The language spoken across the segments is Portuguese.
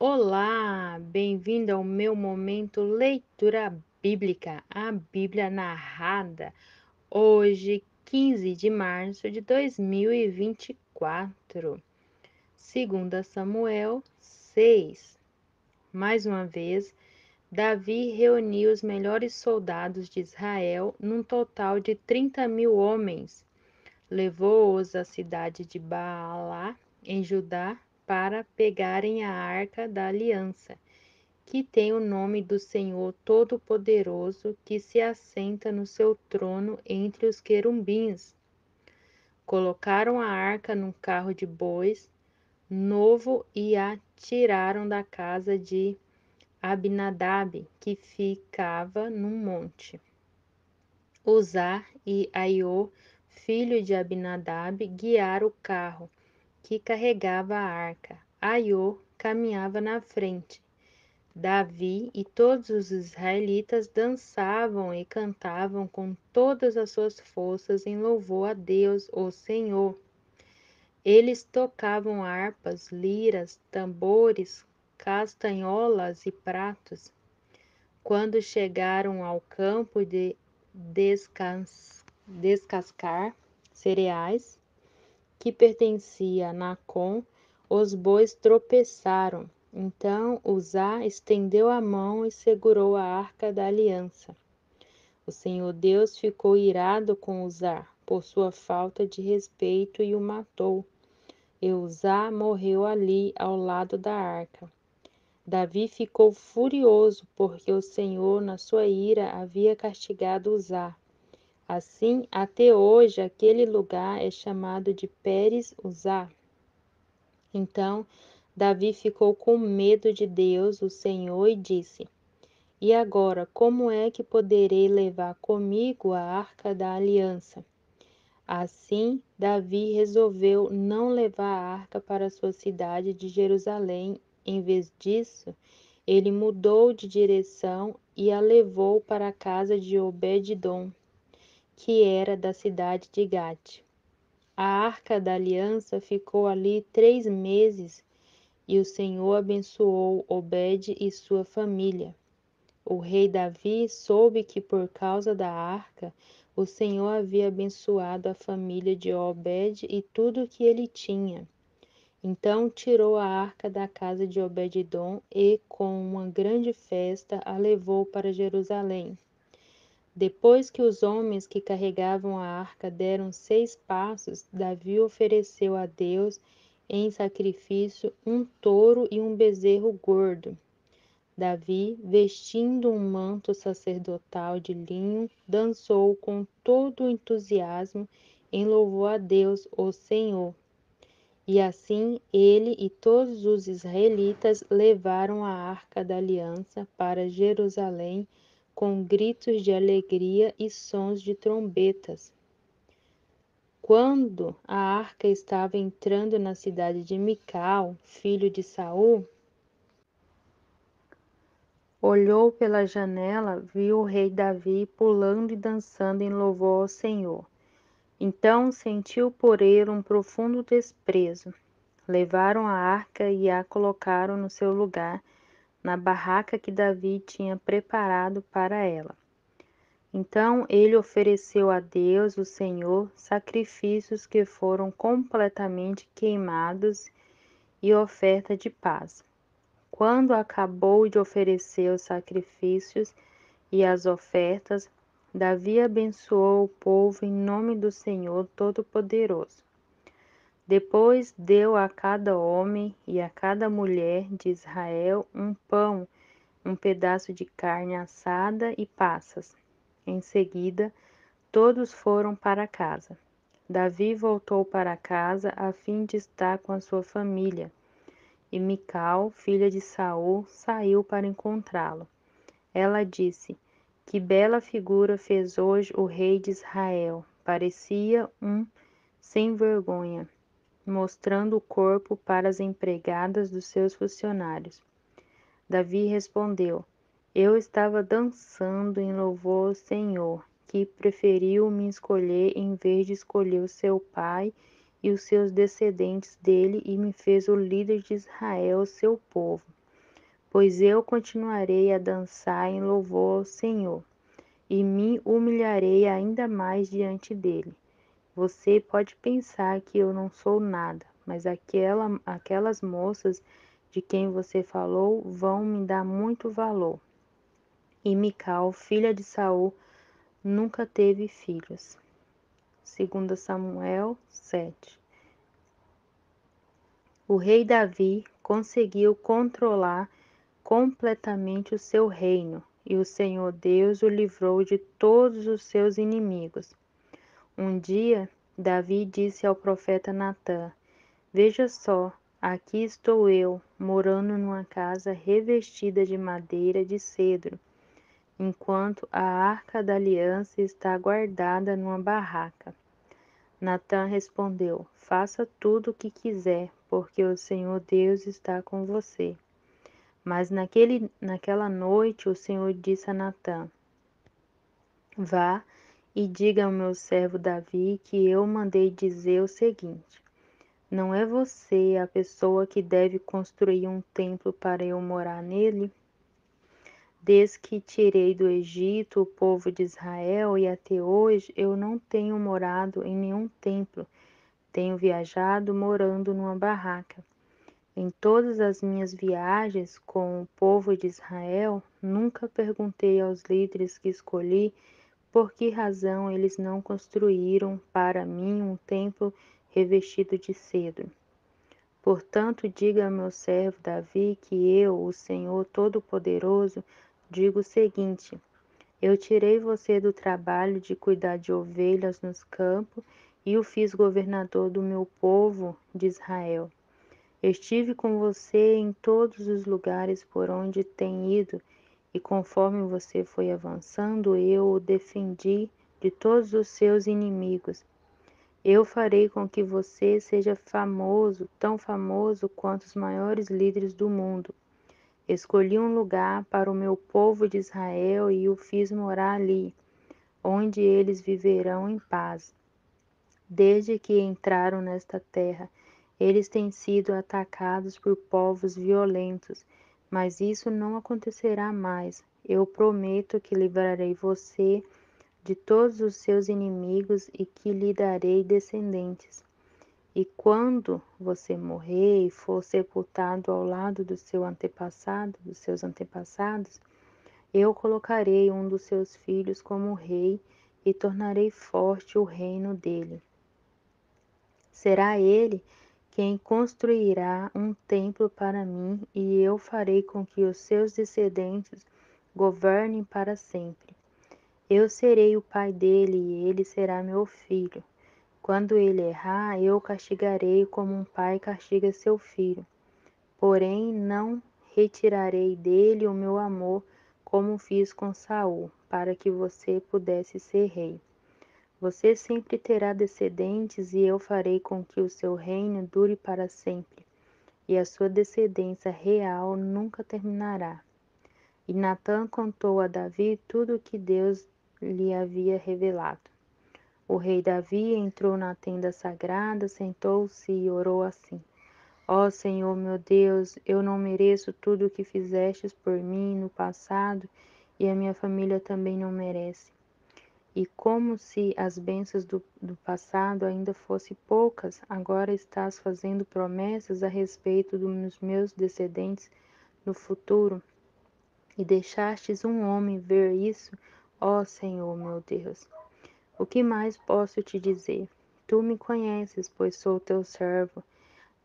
Olá, bem-vindo ao meu momento leitura bíblica, a Bíblia narrada, hoje, 15 de março de 2024, segundo Samuel 6. Mais uma vez, Davi reuniu os melhores soldados de Israel, num total de 30.000 homens. Levou-os à cidade de Baalá, em Judá, para pegarem a arca da aliança, que tem o nome do Senhor Todo-Poderoso, que se assenta no seu trono entre os querubins. Colocaram a arca num carro de bois novo e a tiraram da casa de Abinadab, que ficava num monte. Uzá e Aiô, filho de Abinadab, guiaram o carro que carregava a arca. Aiô caminhava na frente. Davi e todos os israelitas dançavam e cantavam com todas as suas forças em louvor a Deus, o Senhor. Eles tocavam harpas, liras, tambores, castanholas e pratos. Quando chegaram ao campo de descascar cereais, que pertencia a Nacon, os bois tropeçaram. Então Uzá estendeu a mão e segurou a arca da aliança. O Senhor Deus ficou irado com Uzá por sua falta de respeito e o matou. E Uzá morreu ali ao lado da arca. Davi ficou furioso porque o Senhor, na sua ira, havia castigado Uzá. Assim, até hoje, aquele lugar é chamado de Pérez-Uzá. Então, Davi ficou com medo de Deus, o Senhor, e disse: E agora, como é que poderei levar comigo a arca da aliança? Assim, Davi resolveu não levar a arca para sua cidade de Jerusalém. Em vez disso, ele mudou de direção e a levou para a casa de Obed-edom, que era da cidade de Gate. A arca da aliança ficou ali 3 meses e o Senhor abençoou Obed e sua família. O rei Davi soube que por causa da arca, o Senhor havia abençoado a família de Obed e tudo o que ele tinha. Então tirou a arca da casa de Obed-edom e, com uma grande festa, a levou para Jerusalém. Depois que os homens que carregavam a arca deram 6 passos, Davi ofereceu a Deus em sacrifício um touro e um bezerro gordo. Davi, vestindo um manto sacerdotal de linho, dançou com todo o entusiasmo em louvor a Deus, o Senhor. E assim ele e todos os israelitas levaram a arca da aliança para Jerusalém com gritos de alegria e sons de trombetas. Quando a arca estava entrando na cidade de Mical, filho de Saul, olhou pela janela, viu o rei Davi pulando e dançando em louvor ao Senhor. Então sentiu por ele um profundo desprezo. Levaram a arca e a colocaram no seu lugar, na barraca que Davi tinha preparado para ela. Então ele ofereceu a Deus, o Senhor, sacrifícios que foram completamente queimados e oferta de paz. Quando acabou de oferecer os sacrifícios e as ofertas, Davi abençoou o povo em nome do Senhor Todo-Poderoso. Depois deu a cada homem e a cada mulher de Israel um pão, um pedaço de carne assada e passas. Em seguida, todos foram para casa. Davi voltou para casa a fim de estar com a sua família, e Mical, filha de Saul, saiu para encontrá-lo. Ela disse: Que bela figura fez hoje o rei de Israel! Parecia um sem vergonha, mostrando o corpo para as empregadas dos seus funcionários. Davi respondeu: Eu estava dançando em louvor ao Senhor, que preferiu me escolher em vez de escolher o seu pai e os seus descendentes dele e me fez o líder de Israel, seu povo. pois eu continuarei a dançar em louvor ao Senhor, e me humilharei ainda mais diante dele. Você pode pensar que eu não sou nada, mas aquelas moças de quem você falou vão me dar muito valor. E Mical, filha de Saul, nunca teve filhos. 2 Samuel 7. O rei Davi conseguiu controlar completamente o seu reino, e o Senhor Deus o livrou de todos os seus inimigos. Um dia, Davi disse ao profeta Natã: Veja só, aqui estou eu, morando numa casa revestida de madeira de cedro, enquanto a arca da aliança está guardada numa barraca. Natã respondeu: Faça tudo o que quiser, porque o Senhor Deus está com você. Mas naquela noite o Senhor disse a Natã: Vá e diga ao meu servo Davi que eu mandei dizer o seguinte: Não é você a pessoa que deve construir um templo para eu morar nele? Desde que tirei do Egito o povo de Israel e até hoje eu não tenho morado em nenhum templo, tenho viajado morando numa barraca. Em todas as minhas viagens com o povo de Israel, nunca perguntei aos líderes que escolhi por que razão eles não construíram para mim um templo revestido de cedro. Portanto, diga ao meu servo Davi que eu, o Senhor Todo-Poderoso, digo o seguinte: Eu tirei você do trabalho de cuidar de ovelhas nos campos e o fiz governador do meu povo de Israel. Estive com você em todos os lugares por onde tem ido, e conforme você foi avançando, eu o defendi de todos os seus inimigos. Eu farei com que você seja famoso, tão famoso quanto os maiores líderes do mundo. Escolhi um lugar para o meu povo de Israel e o fiz morar ali, onde eles viverão em paz. Desde que entraram nesta terra, eles têm sido atacados por povos violentos, mas isso não acontecerá mais. Eu prometo que livrarei você de todos os seus inimigos e que lhe darei descendentes. E quando você morrer e for sepultado ao lado do seu antepassado, dos seus antepassados, eu colocarei um dos seus filhos como rei e tornarei forte o reino dele. Será ele quem construirá um templo para mim, e eu farei com que os seus descendentes governem para sempre. Eu serei o pai dele e ele será meu filho. Quando ele errar, eu o castigarei como um pai castiga seu filho. Porém, não retirarei dele o meu amor, como fiz com Saul, para que você pudesse ser rei. Você sempre terá descendentes, e eu farei com que o seu reino dure para sempre, e a sua descendência real nunca terminará. E Natã contou a Davi tudo o que Deus lhe havia revelado. O rei Davi entrou na tenda sagrada, sentou-se e orou assim: Ó Senhor meu Deus, eu não mereço tudo o que fizestes por mim no passado, e a minha família também não merece. E como se as bênçãos do passado ainda fossem poucas, agora estás fazendo promessas a respeito dos meus descendentes no futuro, e deixastes um homem ver isso, ó Senhor meu Deus. O que mais posso te dizer? Tu me conheces, pois sou teu servo.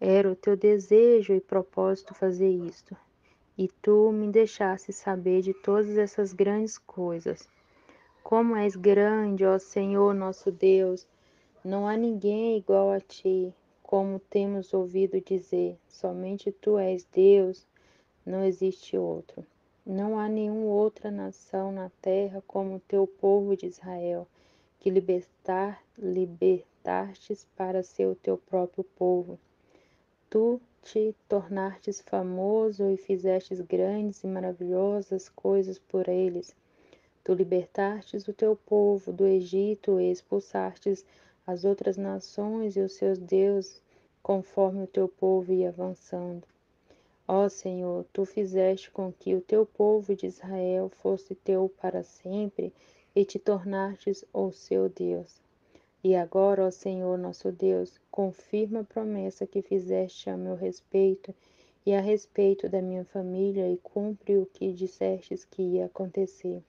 Era o teu desejo e propósito fazer isto, e tu me deixaste saber de todas essas grandes coisas. Como és grande, ó Senhor nosso Deus, não há ninguém igual a ti, como temos ouvido dizer, somente tu és Deus, não existe outro. Não há nenhuma outra nação na terra como o teu povo de Israel, que libertastes para ser o teu próprio povo. Tu te tornastes famoso e fizestes grandes e maravilhosas coisas por eles. Tu libertastes o teu povo do Egito e expulsastes as outras nações e os seus deuses, conforme o teu povo ia avançando. Ó Senhor, tu fizeste com que o teu povo de Israel fosse teu para sempre e te tornastes o seu Deus. E agora, ó Senhor nosso Deus, confirma a promessa que fizeste a meu respeito e a respeito da minha família e cumpre o que dissestes que ia acontecer.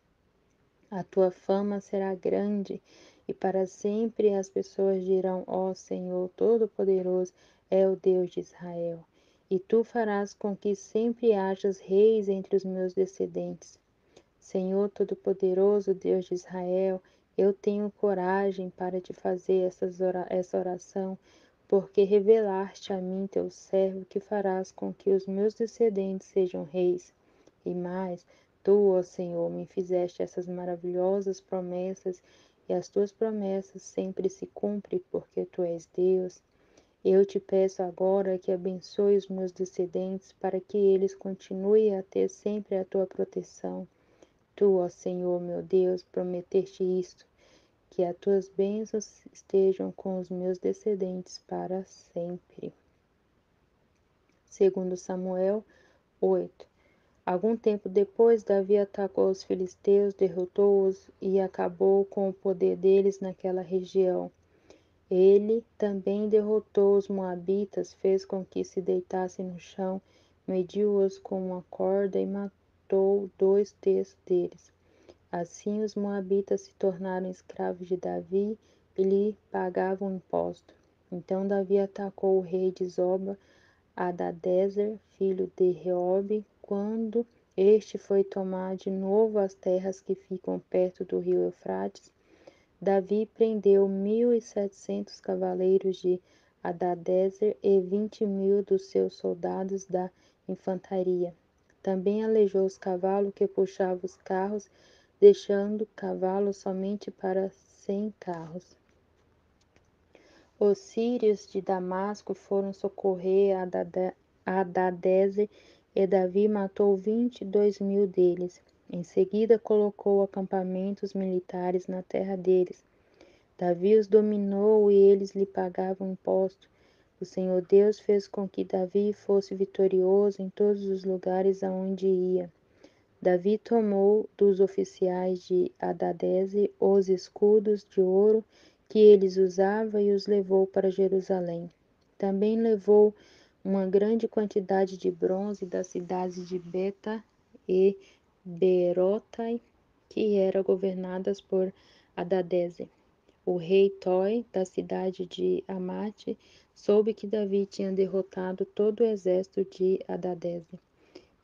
A tua fama será grande e para sempre as pessoas dirão: Ó Senhor Todo-Poderoso é o Deus de Israel. E tu farás com que sempre hajas reis entre os meus descendentes. Senhor Todo-Poderoso, Deus de Israel, eu tenho coragem para te fazer essa oração, porque revelaste a mim, teu servo, que farás com que os meus descendentes sejam reis. E mais, tu, ó Senhor, me fizeste essas maravilhosas promessas, e as tuas promessas sempre se cumprem, porque tu és Deus. Eu te peço agora que abençoe os meus descendentes, para que eles continuem a ter sempre a tua proteção. Tu, ó Senhor, meu Deus, prometeste isto, que as tuas bênçãos estejam com os meus descendentes para sempre. Segundo Samuel 8. Algum tempo depois, Davi atacou os filisteus, derrotou-os e acabou com o poder deles naquela região. Ele também derrotou os moabitas, fez com que se deitassem no chão, mediu-os com uma corda e matou 2/3 deles. Assim os moabitas se tornaram escravos de Davi e lhe pagavam imposto. Então Davi atacou o rei de Zoba, Hadadezer, filho de Reobe, quando este foi tomar de novo as terras que ficam perto do rio Eufrates. Davi prendeu 1.700 cavaleiros de Hadadezer e 20.000 dos seus soldados da infantaria. Também aleijou os cavalos que puxavam os carros, deixando cavalos somente para 100 carros. Os sírios de Damasco foram socorrer Hadadezer e Davi matou 22.000 deles. Em seguida colocou acampamentos militares na terra deles. Davi os dominou e eles lhe pagavam imposto. O Senhor Deus fez com que Davi fosse vitorioso em todos os lugares aonde ia. Davi tomou dos oficiais de Hadadezer os escudos de ouro que eles usavam e os levou para Jerusalém. Também levou uma grande quantidade de bronze das cidades de Beta e Berotai, que eram governadas por Hadadezer. O rei Toi, da cidade de Amate, soube que Davi tinha derrotado todo o exército de Hadadezer.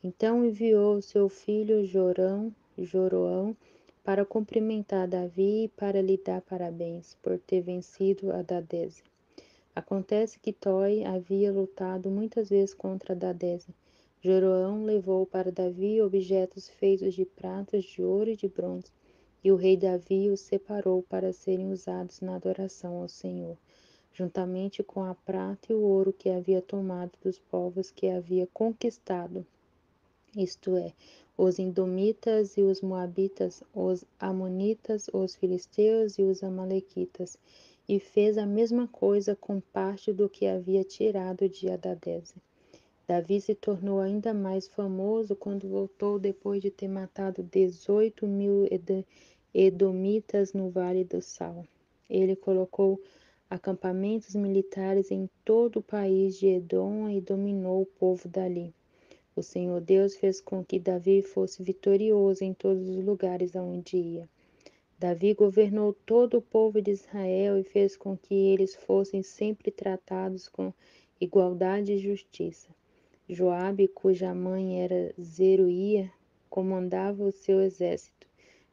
Então enviou seu filho Joroão para cumprimentar Davi e para lhe dar parabéns por ter vencido Hadadezer. Acontece que Toi havia lutado muitas vezes contra Hadadezer. Joroão levou para Davi objetos feitos de pratas, de ouro e de bronze, e o rei Davi os separou para serem usados na adoração ao Senhor, juntamente com a prata e o ouro que havia tomado dos povos que havia conquistado, isto é, os Edomitas e os Moabitas, os Amonitas, os Filisteus e os Amalequitas, e fez a mesma coisa com parte do que havia tirado de Hadadezer. Davi se tornou ainda mais famoso quando voltou depois de ter matado 18.000 Edomitas no Vale do Sal. Ele colocou acampamentos militares em todo o país de Edom e dominou o povo dali. O Senhor Deus fez com que Davi fosse vitorioso em todos os lugares aonde ia. Davi governou todo o povo de Israel e fez com que eles fossem sempre tratados com igualdade e justiça. Joabe, cuja mãe era Zeruía, comandava o seu exército.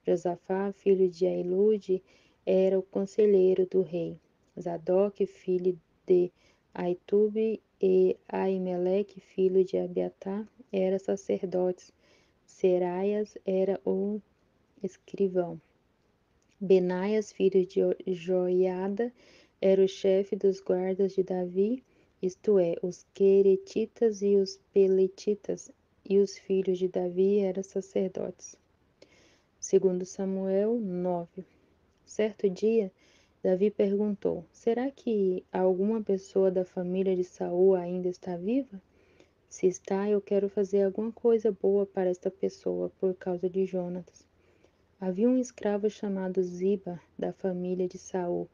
Josafá, filho de Ahilude, era o conselheiro do rei. Zadok, filho de Aitube, e Aimeleque, filho de Abiatar, eram sacerdotes. Seraias era o escrivão. Benaias, filho de Joiada, era o chefe dos guardas de Davi, isto é, os queretitas e os peletitas, e os filhos de Davi eram sacerdotes. Segundo Samuel 9. Certo dia, Davi perguntou: Será que alguma pessoa da família de Saul ainda está viva? Se está, eu quero fazer alguma coisa boa para esta pessoa por causa de Jonatas. Havia um escravo chamado Ziba, da família de Saul.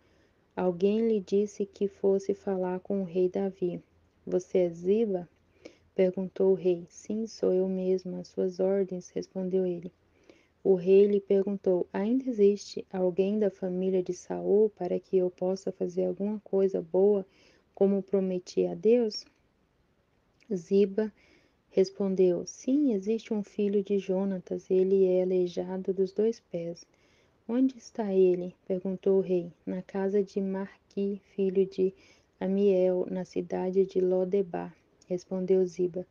Alguém lhe disse que fosse falar com o rei Davi. Você é Ziba? Perguntou o rei. Sim, sou eu mesmo, às suas ordens, respondeu ele. O rei lhe perguntou: Ainda existe alguém da família de Saul para que eu possa fazer alguma coisa boa, como prometi a Deus? Ziba respondeu: Sim, existe um filho de Jonatas, ele é aleijado dos 2 pés. Onde está ele? Perguntou o rei. Na casa de Marqui, filho de Amiel, na cidade de Lodebar, respondeu Ziba.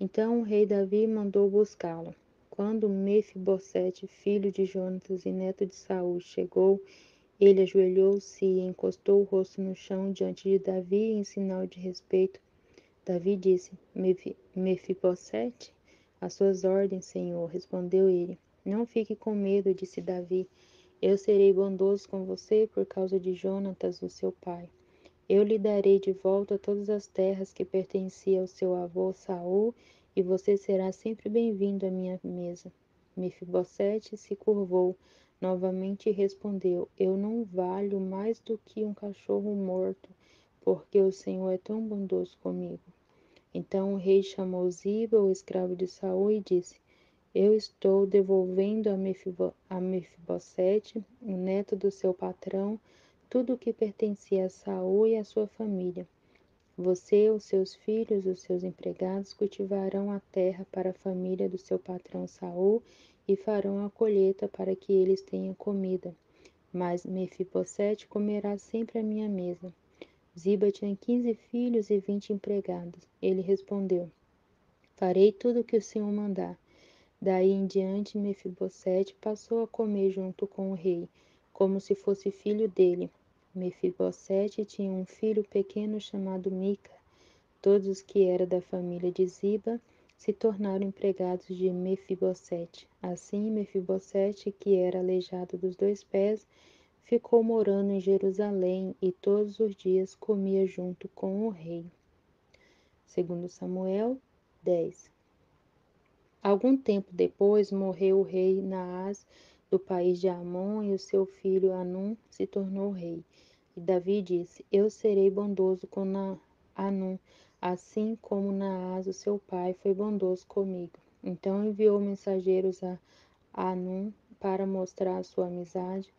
Então o rei Davi mandou buscá-lo. Quando Mefibosete, filho de Jonatas e neto de Saul, chegou, ele ajoelhou-se e encostou o rosto no chão diante de Davi em sinal de respeito. Davi disse: Mefibosete, às suas ordens, senhor, respondeu ele. Não fique com medo, disse Davi. Eu serei bondoso com você por causa de Jonatas, o seu pai. Eu lhe darei de volta todas as terras que pertenciam ao seu avô Saul, e você será sempre bem-vindo à minha mesa. Mefibosete se curvou novamente e respondeu: Eu não valho mais do que um cachorro morto, porque o Senhor é tão bondoso comigo. Então o rei chamou Ziba, o escravo de Saul, e disse: Eu estou devolvendo a Mefibosete, o neto do seu patrão, tudo o que pertencia a Saul e à sua família. Você, os seus filhos, os seus empregados cultivarão a terra para a família do seu patrão Saul e farão a colheita para que eles tenham comida. Mas Mefibosete comerá sempre à minha mesa. Ziba tinha 15 filhos e 20 empregados. Ele respondeu: Farei tudo o que o Senhor mandar. Daí em diante, Mefibosete passou a comer junto com o rei, como se fosse filho dele. Mefibosete tinha um filho pequeno chamado Mica. Todos os que eram da família de Ziba se tornaram empregados de Mefibosete. Assim, Mefibosete, que era aleijado dos 2 pés, ficou morando em Jerusalém e todos os dias comia junto com o rei. Segundo Samuel 10. Algum tempo depois morreu o rei Naás do país de Amon e o seu filho Anum se tornou rei. E Davi disse: Eu serei bondoso com Anum, assim como Naás, o seu pai, foi bondoso comigo. Então enviou mensageiros a Anum para mostrar sua amizade.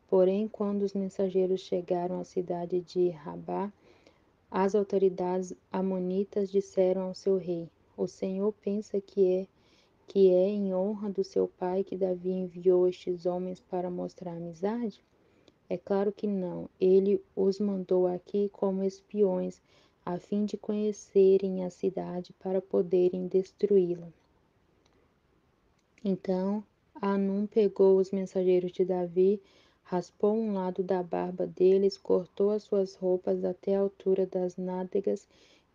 Porém, quando os mensageiros chegaram à cidade de Rabá, as autoridades amonitas disseram ao seu rei: O Senhor pensa que é em honra do seu pai que Davi enviou estes homens para mostrar amizade? É claro que não. Ele os mandou aqui como espiões, a fim de conhecerem a cidade para poderem destruí-la. Então Hanum pegou os mensageiros de Davi, raspou um lado da barba deles, cortou as suas roupas até a altura das nádegas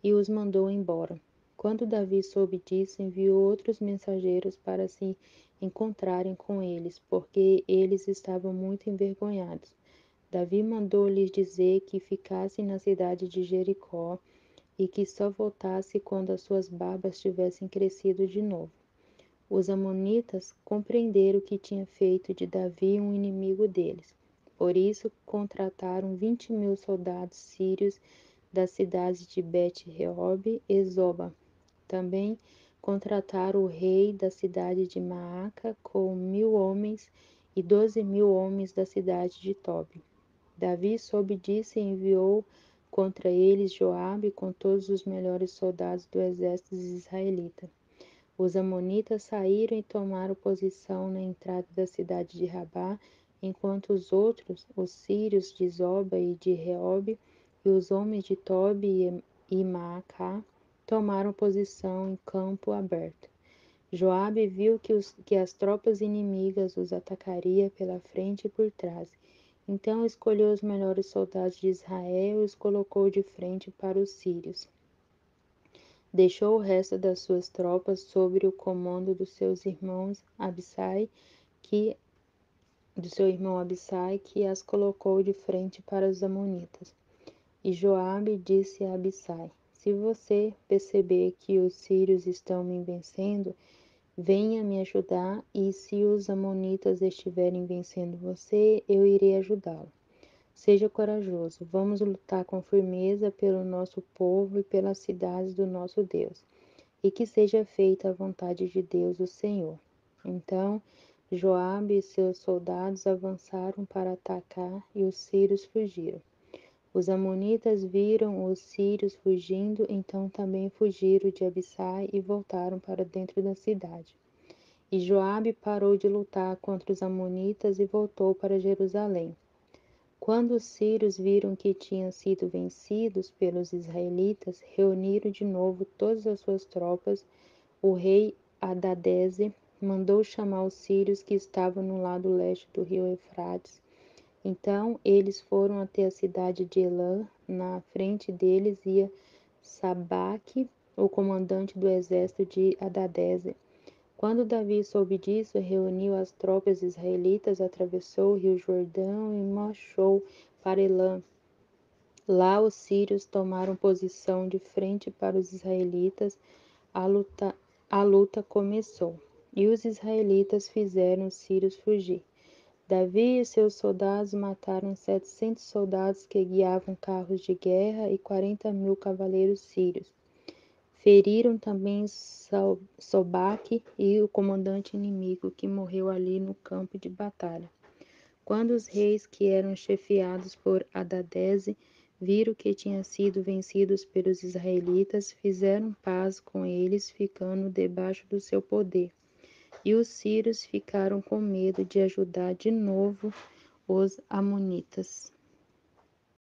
e os mandou embora. Quando Davi soube disso, enviou outros mensageiros para se encontrarem com eles, porque eles estavam muito envergonhados. Davi mandou lhes dizer que ficassem na cidade de Jericó e que só voltasse quando as suas barbas tivessem crescido de novo. Os amonitas compreenderam que tinha feito de Davi um inimigo deles. Por isso, contrataram 20.000 soldados sírios das cidades de Bet-Reob e Zoba. Também contrataram o rei da cidade de Maaca com 1.000 homens e 12.000 homens da cidade de Tobi. Davi soube disso e enviou contra eles Joabe com todos os melhores soldados do exército israelita. Os amonitas saíram e tomaram posição na entrada da cidade de Rabá, enquanto os outros, os sírios de Zoba e de Reob, e os homens de Tobi e Maacá, tomaram posição em campo aberto. Joabe viu que as tropas inimigas os atacaria pela frente e por trás. Então escolheu os melhores soldados de Israel e os colocou de frente para os sírios. Deixou o resto das suas tropas sob o comando dos seus irmãos do seu irmão Abissai, que as colocou de frente para os amonitas. E Joabe disse a Abissai: se você perceber que os sírios estão me vencendo, venha me ajudar, e se os amonitas estiverem vencendo você, eu irei ajudá-lo. Seja corajoso, vamos lutar com firmeza pelo nosso povo e pelas cidades do nosso Deus, e que seja feita a vontade de Deus, o Senhor. Então, Joabe e seus soldados avançaram para atacar, e os sírios fugiram. Os amonitas viram os sírios fugindo, então também fugiram de Abissai e voltaram para dentro da cidade. E Joabe parou de lutar contra os amonitas e voltou para Jerusalém. Quando os sírios viram que tinham sido vencidos pelos israelitas, reuniram de novo todas as suas tropas. O rei Hadadeze mandou chamar os sírios que estavam no lado leste do rio Eufrates. Então eles foram até a cidade de Elã. Na frente deles ia Sabaque, o comandante do exército de Hadadezer. Quando Davi soube disso, reuniu as tropas israelitas, atravessou o rio Jordão e marchou para Elã. Lá os sírios tomaram posição de frente para os israelitas. A luta começou, e os israelitas fizeram os sírios fugir. Davi e seus soldados mataram 700 soldados que guiavam carros de guerra e 40.000 cavaleiros sírios. Feriram também Sobaque e o comandante inimigo, que morreu ali no campo de batalha. Quando os reis que eram chefiados por Hadadeze viram que tinham sido vencidos pelos israelitas, fizeram paz com eles, ficando debaixo do seu poder. E os sírios ficaram com medo de ajudar de novo os amonitas.